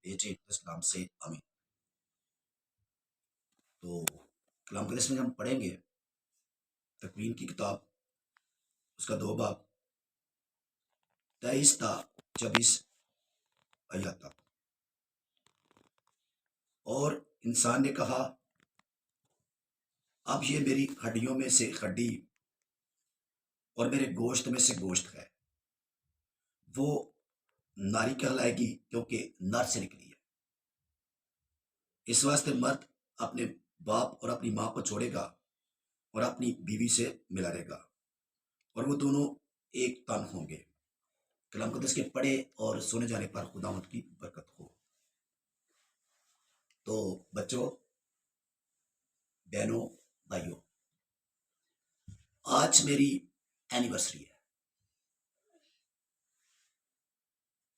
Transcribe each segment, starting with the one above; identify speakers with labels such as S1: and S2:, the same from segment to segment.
S1: बेटे कलाम से आमीन। तो कलाम कदीस में हम पढ़ेंगे तकवीन की किताब, उसका 2 बाब 23 ता 24 आयत तक। और इंसान ने कहा, अब ये मेरी हड्डियों में से हड्डी और मेरे गोश्त में से गोश्त है। वो नारी कहलाएगी क्योंकि नर से निकली है। इस वास्ते मर्द अपने बाप और अपनी मां को छोड़ेगा और अपनी बीवी से मिला रहेगा और वो दोनों एक तन होंगे। कलाम कुद्दस के पढ़े और सुने जाने पर खुदावंद की बरकत हो। तो बच्चों, बहनों, भाइयों, आज मेरी एनिवर्सरी है।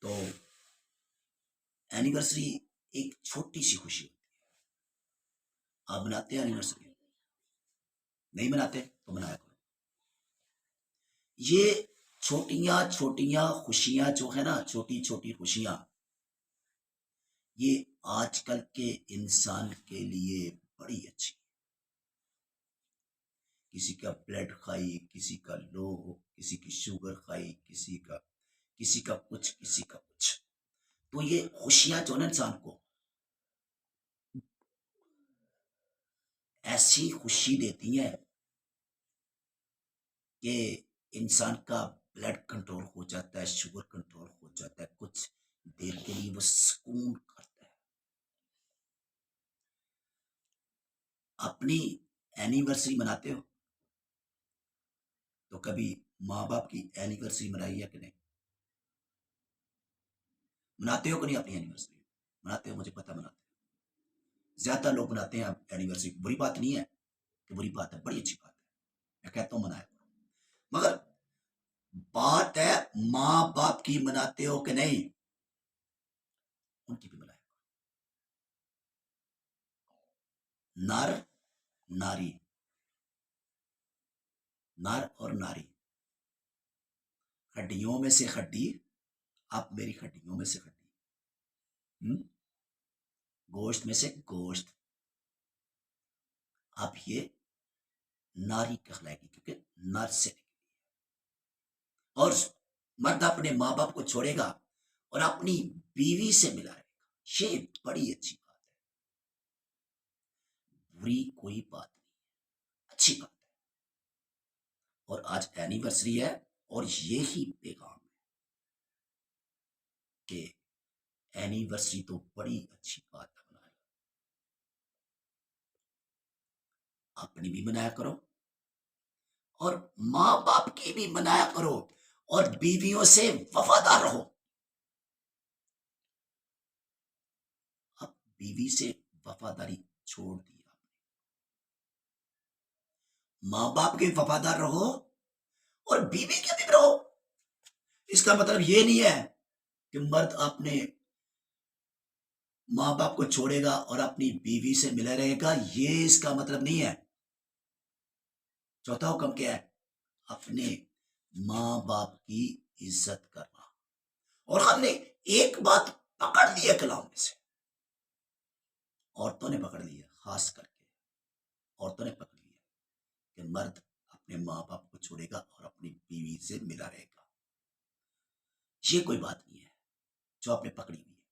S1: तो एनिवर्सरी एक छोटी सी खुशी होती है। आप मनाते हैं एनिवर्सरी? नहीं मनाते तो मनाया करो। ये छोटियां छोटियां खुशियां जो है ना, छोटी छोटी खुशियां, ये आजकल के इंसान के लिए बड़ी अच्छी। किसी का ब्लड खाई, किसी का लो, किसी की शुगर खाई, किसी का कुछ, किसी का कुछ। तो ये खुशियां जो ना इंसान को ऐसी खुशी देती हैं कि इंसान का ब्लड कंट्रोल हो जाता है, शुगर कंट्रोल हो जाता है, कुछ देर के लिए वो सुकून करता है। अपनी एनिवर्सरी मनाते हो तो कभी माँ बाप की एनिवर्सरी मनाई है कि नहीं? मनाते हो कि नहीं? अपनी एनिवर्सरी मनाते हो? मुझे पता मनाते हो। ज्यादा लोग मनाते हैं एनिवर्सरी। बुरी बात नहीं है कि बुरी बात है, बड़ी अच्छी बात है। मैं कहता हूँ मनाया करो। मगर बात है माँ बाप की मनाते हो कि नहीं? उनकी भी मनाया करो। नर नारी, नर और नारी, हड्डियों में से हड्डी, आप मेरी हड्डियों में से हड्डी, गोश्त में से गोश्त, आप ये नारी कहलाएगी क्योंकि नर से निकली। और मर्द अपने माँ बाप को छोड़ेगा और अपनी बीवी से मिला रहेगा। ये बड़ी अच्छी बात है, बुरी कोई बात नहीं, अच्छी बात है। और आज एनिवर्सरी है और यही पैगाम है कि एनिवर्सरी तो बड़ी अच्छी बात है, मनाया, अपनी भी मनाया करो और माँ बाप की भी मनाया करो और बीवियों से वफादार रहो। अब बीवी से वफादारी छोड़ दी आपने, माँ बाप के वफादार रहो और बीवी के भी रहो। इसका मतलब ये नहीं है कि मर्द अपने माँ बाप को छोड़ेगा और अपनी बीवी से मिला रहेगा, ये इसका मतलब नहीं है। चौथा हुक्म क्या है? अपने माँ बाप की इज्जत करना। और हमने एक बात पकड़ ली है कलाम में से, औरतों ने पकड़ ली है, खास करके औरतों ने पकड़ लिया कि मर्द अपने माँ बाप को छोड़ेगा और अपनी बीवी से मिला रहेगा। ये कोई बात नहीं है जो आपने पकड़ी हुई है।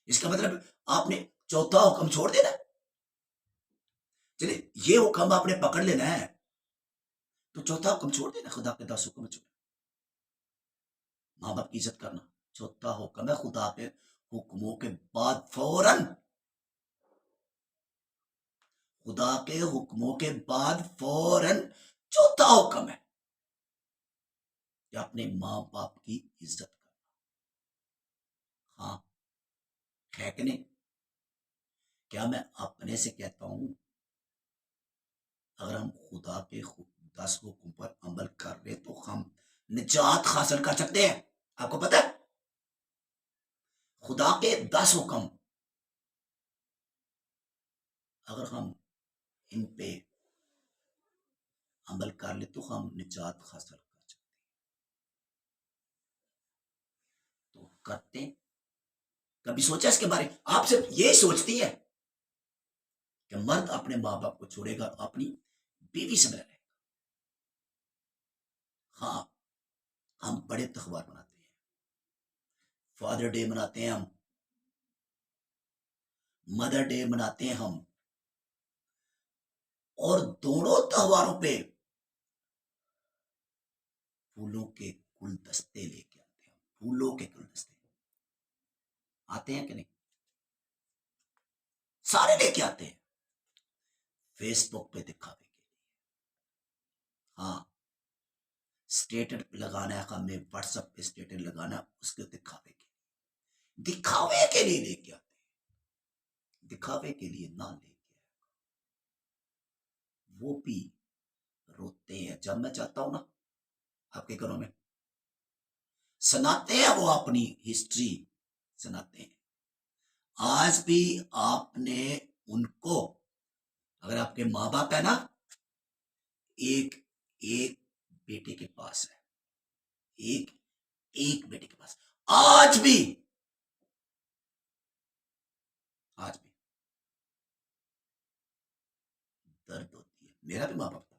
S1: इसका मतलब आपने चौथा हुक्म छोड़ देना। चलिए, ये हुक्म आपने पकड़ लेना है तो चौथा हुक्म छोड़ देना, खुदा के 10 हुक्म छोड़। माँ बाप की इज्जत करना चौथा हुक्म है। खुदा के हुक्मों के बाद फौरन, खुदा के हुक्मों के बाद फौरन चौथा हुक्म है कि अपने माँ बाप की इज्जत करना। हाँ, है कि नहीं? क्या मैं अपने से कहता हूं, अगर हम खुदा के 10 हुक्म पर अमल कर ले तो हम निजात हासिल कर सकते हैं। आपको पता है, खुदा के 10 हुक्म अगर हम इन पे अमल कर ले तो हम निजात हासिल कर सकते हैं। तो करते कभी सोचा इसके बारे में? आप सिर्फ यही सोचती है कि मर्द अपने माँ बाप को छोड़ेगा, अपनी बीवी से मिला रहेगा। हाँ, हम बड़े त्योहार मनाते हैं, फादर डे मनाते हैं हम, मदर डे मनाते हैं हम, और दोनों त्योहारों पे फूलों के गुलदस्ते लेके आते हैं। फूलों के गुलदस्ते आते हैं कि नहीं? सारे लेके आते हैं, फेसबुक पे दिखावे के लिए। हाँ, स्टेटस लगाना है हमें, व्हाट्सएप पे स्टेटस लगाना है, उसके दिखावे के लिए, दिखावे के लिए लेके आते हैं, दिखावे के लिए ना लेके आए। वो भी रोते हैं जब मैं चाहता हूं ना आपके घरों में, सुनाते हैं वो अपनी हिस्ट्री सुनाते हैं। आज भी आपने उनको, अगर आपके माँ बाप है ना, एक एक बेटे के पास है, एक एक बेटे के पास, आज भी, आज भी दर्द होती है। मेरा भी माँ बाप था,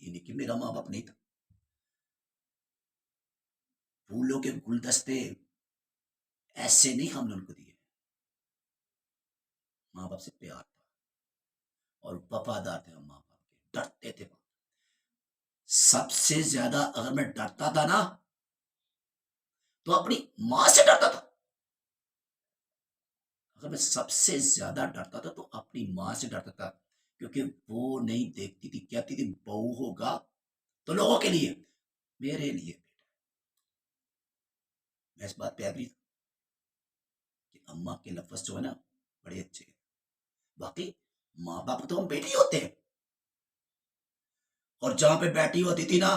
S1: ये नहीं कि मेरा माँ बाप नहीं था। फूलों के गुलदस्ते ऐसे नहीं हमने उनको दिए, माँ बाप से प्यार था और वफादार थे हम माँ बाप के, डरते थे। सबसे ज्यादा अगर मैं डरता था ना तो अपनी माँ से डरता था। अगर मैं सबसे ज्यादा डरता था तो अपनी माँ से डरता था, क्योंकि वो नहीं देखती थी, कहती थी बहू होगा तो लोगों के लिए, मेरे लिए बेटा। मैं इस बात पे एग्री था कि अम्मा के लफ्ज जो है ना बड़े अच्छे हैं। बाकी माँ बाप तो हम बेटे ही होते हैं, और जहां पे बैठी होती थी ना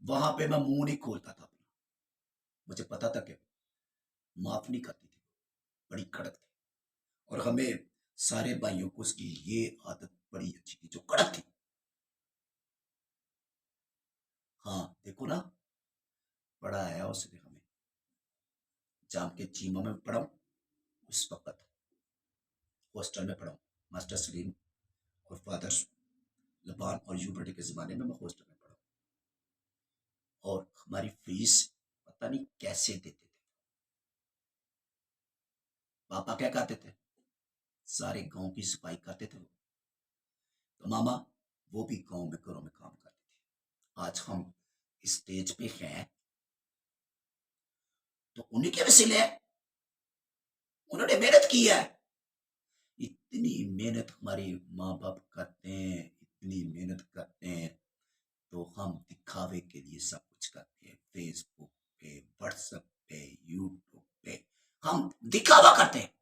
S1: वहां पे मैं मुंह नहीं खोलता था अपना। मुझे पता था कि माफ नहीं करती थी, बड़ी कड़क थी, और हमें सारे भाइयों को उसकी ये आदत बड़ी अच्छी थी जो कड़क थी। हाँ देखो ना, पढ़ा है उसने हमें, जाम के चीमा में पढ़ा हूं, उस वक्त हॉस्टल में पढ़ा हूं। मास्टर सलीम और फादर लबान और यूबर्टी के जमाने में मैं हॉस्टल में पढ़ा हूं, और हमारी फीस पता नहीं कैसे देते थे। पापा क्या करते थे, सारे गांव की सफाई करते थे वो, तो मामा वो भी गांव में घरों में काम करते थे। आज हम स्टेज पे हैं तो उन्हीं के वसीले है, उन्होंने मेहनत की है। इतनी मेहनत हमारे माँ बाप करते हैं, इतनी मेहनत करते हैं, तो हम दिखावे के लिए सब कुछ करते हैं। फेसबुक पे, व्हाट्सएप पे, यूट्यूब पे हम दिखावा करते हैं।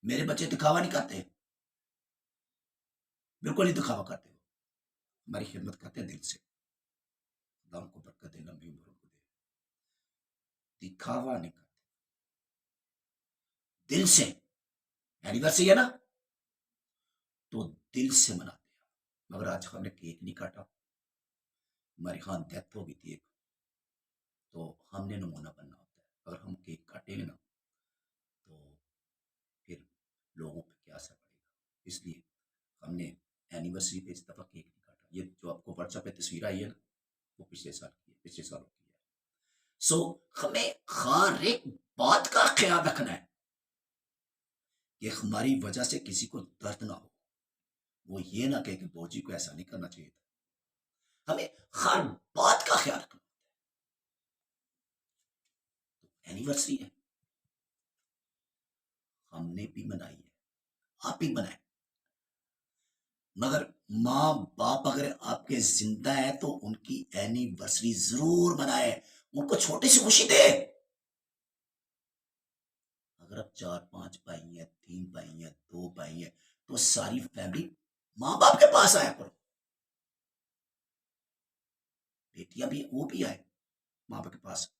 S1: मेरे बच्चे दिखावा नहीं करते, बिल्कुल नहीं दिखावा करते, हमारी खिदमत करते हैं दिल से। खुदा उनको बरकत दे, लंबी उम्र उनको दे। दिखावा नहीं करते, दिल से। एनिवर्सरी है ना तो दिल से मनाते हैं। मगर आज हमने केक नहीं काटा, हमारी खान डेथ हो गई थी एक, तो हमने नमूना बनना होता है। अगर हम केक काटेंगे ना तो फिर लोगों पे क्या असर पड़ेगा, इसलिए हमने एनिवर्सरी पे इस दफा केक नहीं काटा। ये जो आपको व्हाट्सएप पे तस्वीर आई है ना, वो पिछले साल की है, पिछले सालों की है। सो हमें हर एक बात का ख्याल रखना है कि हमारी वजह से किसी को दर्द ना हो, वो ये ना कहे कि बौजी को ऐसा नहीं करना चाहिए था। हमें हर बात का ख्याल रखना। एनिवर्सरी है, हमने भी मनाई है, आप भी मनाए, मगर माँ बाप अगर आपके जिंदा है तो उनकी एनिवर्सरी जरूर मनाए, उनको छोटी सी खुशी दे। अगर आप 4-5 भाई हैं, 3 भाई हैं, 2 भाई हैं, तो सारी फैमिली माँ बाप के पास आया करो। बेटियां भी, वो भी आए माँ बाप के पास,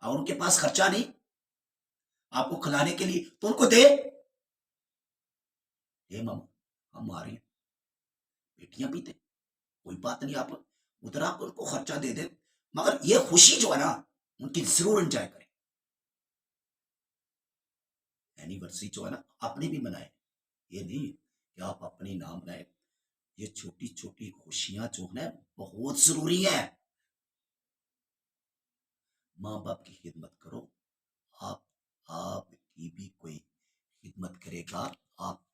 S1: और उनके पास खर्चा नहीं आपको खिलाने के लिए तो उनको दे। हे मामा हम आ रहे हैं, बेटियां भी थे, कोई बात नहीं, आप उधर आप उनको खर्चा दे दे, मगर ये खुशी जो है ना, उनकी जरूर एंजॉय करें। एनिवर्सरी जो है ना, अपनी भी मनाए, ये नहीं कि आप अपनी ना मनाए। ये छोटी छोटी खुशियां जो है बहुत जरूरी है। माँ बाप की खिदमत करो। आप आपकी भी कोई खिदमत करेगा। आप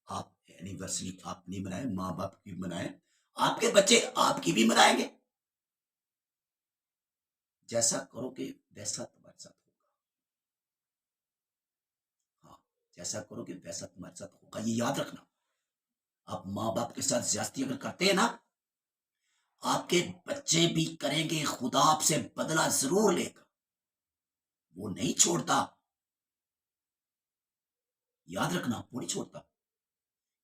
S1: आप एनिवर्सरी आप नहीं मनाए, माँ बाप की मनाए, आपके बच्चे आपकी भी मनाएंगे। जैसा करोगे वैसा तुम्हारे साथ होगा। हाँ, जैसा करोगे वैसा तुम्हारे साथ होगा, ये याद रखना। आप माँ बाप के साथ ज्यादती अगर करते हैं ना, आपके बच्चे भी करेंगे। खुदा आपसे बदला जरूर लेगा, वो नहीं छोड़ता। याद रखना, वो नहीं छोड़ता।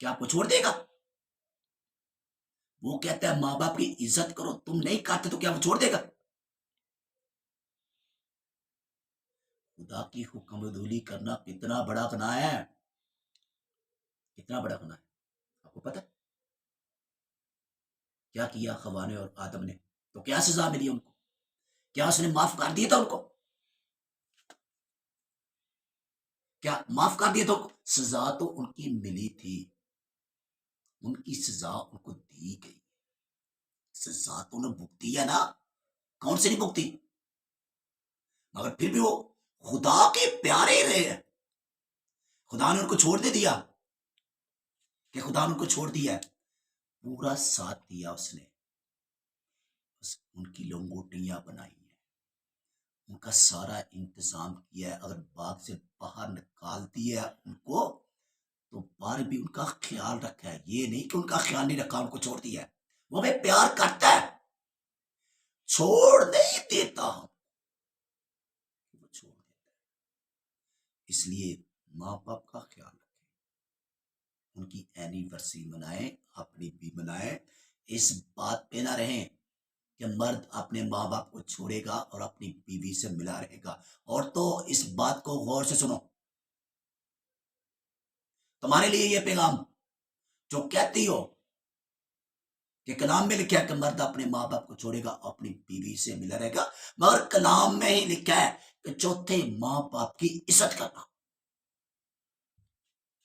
S1: क्या आपको छोड़ देगा? वो कहता है माँ बाप की इज्जत करो, तुम नहीं करते तो क्या वो छोड़ देगा? खुदा की हुक्मदुली करना कितना बड़ा गुनाह है, कितना बड़ा गुनाह है। आपको पता है क्या किया हवा ने और आदम ने? तो क्या सजा मिली उनको? क्या उसने माफ कर दिया था उनको? क्या माफ कर दिया? तो सजा तो उनकी मिली थी, उनकी सजा उनको दी गई। सजा तो उन्हें भुगती है ना, कौन से नहीं भुगती? मगर फिर भी वो खुदा के प्यारे रहे हैं। खुदा ने उनको छोड़ दे दिया कि खुदा ने उनको छोड़ दिया है, पूरा साथ दिया उसने। बस उनकी लंगोटियां बनाई हैं, उनका सारा इंतजाम किया है। अगर बाग से बाहर निकाल दिया उनको, तो बाहर भी उनका ख्याल रखा है। ये नहीं कि उनका ख्याल नहीं रखा, उनको छोड़ दिया है। वो हमें प्यार करता है, छोड़ नहीं देता हम, वो छोड़ देता है। इसलिए माँ बाप का ख्याल रखें, उनकी एनिवर्सरी मनाएं, अपनी भी मनाएं। इस बात पे ना रहें कि मर्द अपने माँ बाप को छोड़ेगा और अपनी बीवी से मिला रहेगा। और तो इस बात को गौर से सुनो, तुम्हारे लिए ये पैगाम जो कहती हो कि कलाम में लिखा है कि मर्द अपने माँ बाप को छोड़ेगा, अपनी बीवी से मिला रहेगा, मगर कलाम में ही लिखा है कि चौथे माँ बाप की इज्जत करना।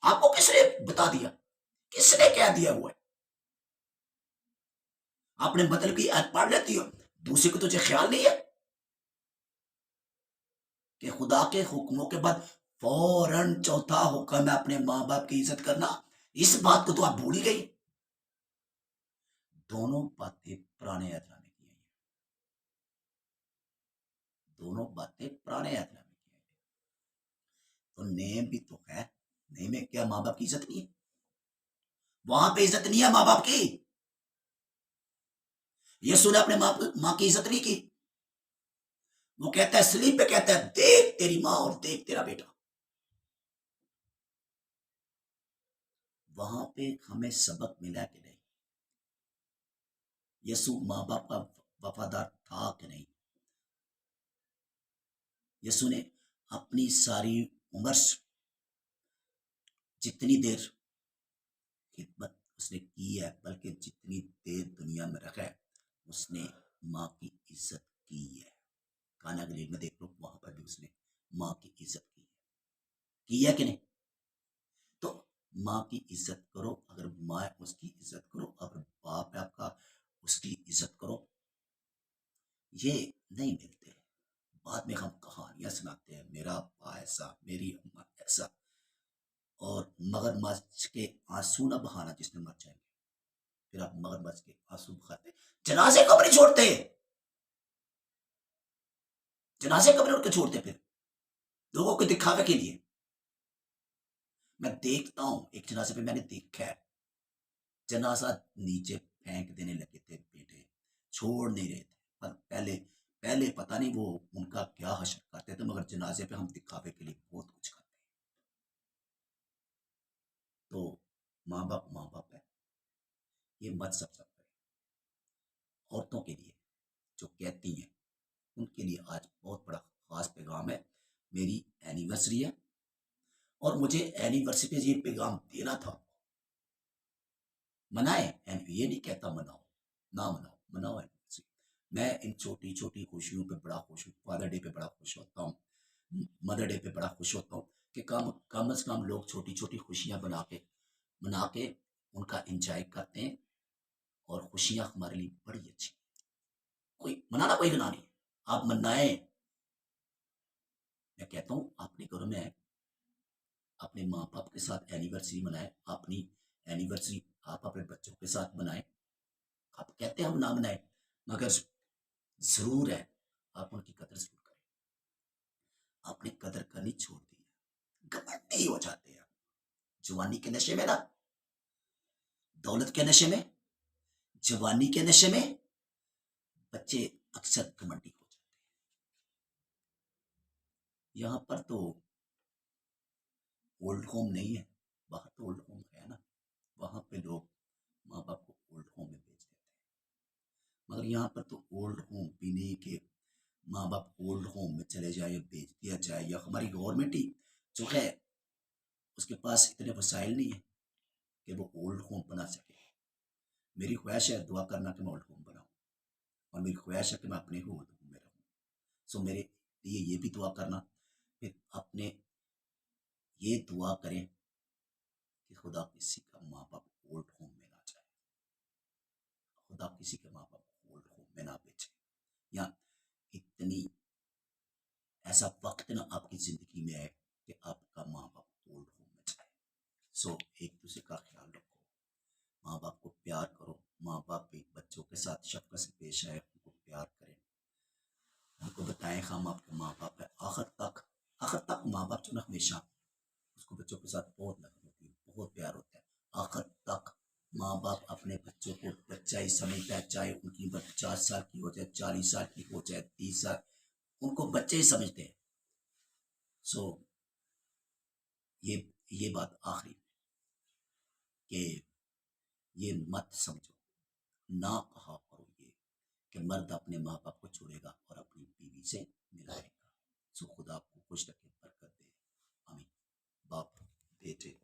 S1: आपको किसने बता दिया? किसने कह दिया हुआ है? आपने मतलब की पढ़ लेती हो, दूसरे को तुझे ख्याल नहीं है कि खुदा के हुक्मों के बाद फौरन चौथा हुक्म है अपने माँ बाप की इज्जत करना। इस बात को तो आप भूल ही गई। दोनों बातें पुराने ऐतनामे की हैं, दोनों बातें पुराने ऐतनामे की हैं। तो नेम भी तो है, नेम में क्या माँ बाप की इज्जत नहीं है? वहां पे इज्जत नहीं है माँ बाप की। यीशु ने अपने माँ की इज्जत नहीं की। वो कहता है, स्लीप पे कहता है, देख तेरी माँ और देख तेरा बेटा। वहां पे हमें सबक मिला कि नहीं? यीशु माँ बाप का वफादार था कि नहीं? यीशु ने अपनी सारी उम्र जितनी देर खिदमत उसने की है, बल्कि जितनी देर दुनिया में रखा है, उसने माँ की इज्जत की है। काना गलील में देख लो, वहां पर भी उसने माँ की इज्जत की है कि नहीं? तो माँ की इज्जत करो। अगर माँ है उसकी इज्जत करो, अगर बाप है आपका उसकी इज्जत करो। ये नहीं मिलते। बाद में हम कहानियां सुनाते हैं, मेरा अब्बा ऐसा, मेरी अम्मा ऐसा। और मगरमच्छ के आंसू ना बहाना, जिसने मर जाएंगे। फिर आप मगरमच्छ के आंसू बहाते, जनाजे कब नहीं छोड़ते? जनाजे कब नहीं उठ के छोड़ते? फिर लोगों को दिखावे के लिए। मैं देखता हूं, एक जनाजे पे मैंने देखा है, जनाजा नीचे फेंक देने लगे थे बेटे, छोड़ नहीं रहे थे। पर पहले पहले पता नहीं वो उनका क्या हशर करते थे, मगर जनाजे पे हम दिखावे के लिए बहुत कुछ करते हैं। तो माँ बाप है, ये मत सब सब करें। औरतों के लिए जो कहती हैं, उनके लिए आज बहुत बड़ा खास पैगाम है। मेरी एनिवर्सरी है और मुझे एनिवर्सरी पे ये पैगाम देना था। मनाए, ये नहीं कहता मनाओ, ना मनाओ, मनाओ एनिवर्सरी। मैं इन छोटी छोटी खुशियों पे बड़ा खुश हूँ। फादर डे पे बड़ा खुश होता हूँ, मदर डे पे बड़ा खुश होता हूँ कि कम से कम लोग छोटी छोटी खुशियाँ बना के उनका एंजॉय करते हैं। और खुशियाँ हमारे लिए बड़ी अच्छी, कोई मनाना कोई गुनाह नहीं है, आप मनाएं। मैं कहता हूँ अपने घरों में अपने माँ बाप के साथ एनिवर्सरी मनाएं, अपनी एनिवर्सरी आप अपने बच्चों के साथ मनाएं। आप कहते हैं हम ना मनाएं, मगर जरूर है आप उनकी कदर जरूर करें। आपने कदर करनी छोड़ दी है, घमंडी हो जाते हैं जवानी के नशे में ना, दौलत के नशे में, जवानी के नशे में बच्चे अक्सर घमंडी हो जाते हैं। यहाँ पर तो ओल्ड होम नहीं है, बाहर तो ओल्ड होम है ना, वहां पे लोग माँ बाप को ओल्ड होम में भेज देते हैं। मगर यहाँ पर तो ओल्ड होम भी नहीं कि माँ बाप ओल्ड होम में चले जाए या भेज दिया जाए, या हमारी गवर्नमेंट ही जो है उसके पास इतने वसाइल नहीं है कि वो ओल्ड होम बना सके। मेरी ख्वाहिश है, दुआ करना कि मैं ओल्ड होम बनाऊँ, और मेरी ख्वाहिश है कि मैं अपने ही ओल्ड होम में रहूँ। सो मेरे लिए ये भी दुआ करना, फिर अपने ये दुआ करें कि खुदा किसी का माँ बाप ओल्ड होम में ना जाए, खुदा किसी के माँ बाप ओल्ड होम में ना भेजे, या इतनी ऐसा वक्त ना आपकी जिंदगी में आए कि आपका माँ बाप ओल्ड होम में जाए। सो एक दूसरे का ख्याल रखो, माँ बाप को प्यार करो, माँ बाप भी बच्चों के साथ शफकत से पेश आए, उनको प्यार करें, उनको बताएं हम आपके माँ बाप है। आखिर तक माँ बाप जो ना हमेशा उसको बच्चों के साथ बहुत नफरत होती है, बहुत प्यार होता है। आखिर तक माँ बाप अपने बच्चों को बच्चा ही समझता है, चाहे उनकी उम्र 50 साल की हो जाए, 40 साल की हो जाए, 30 साल, उनको बच्चे ही समझते हैं। सो ये ये बात आखिरी कि ये मत समझो, ना कहा करो ये कि मर्द अपने माँ बाप को छोड़ेगा और अपनी बीवी से मिलाएगा। सो खुदा आपको खुश रखे, बरकत दे। आमीन। बाप, बेटे,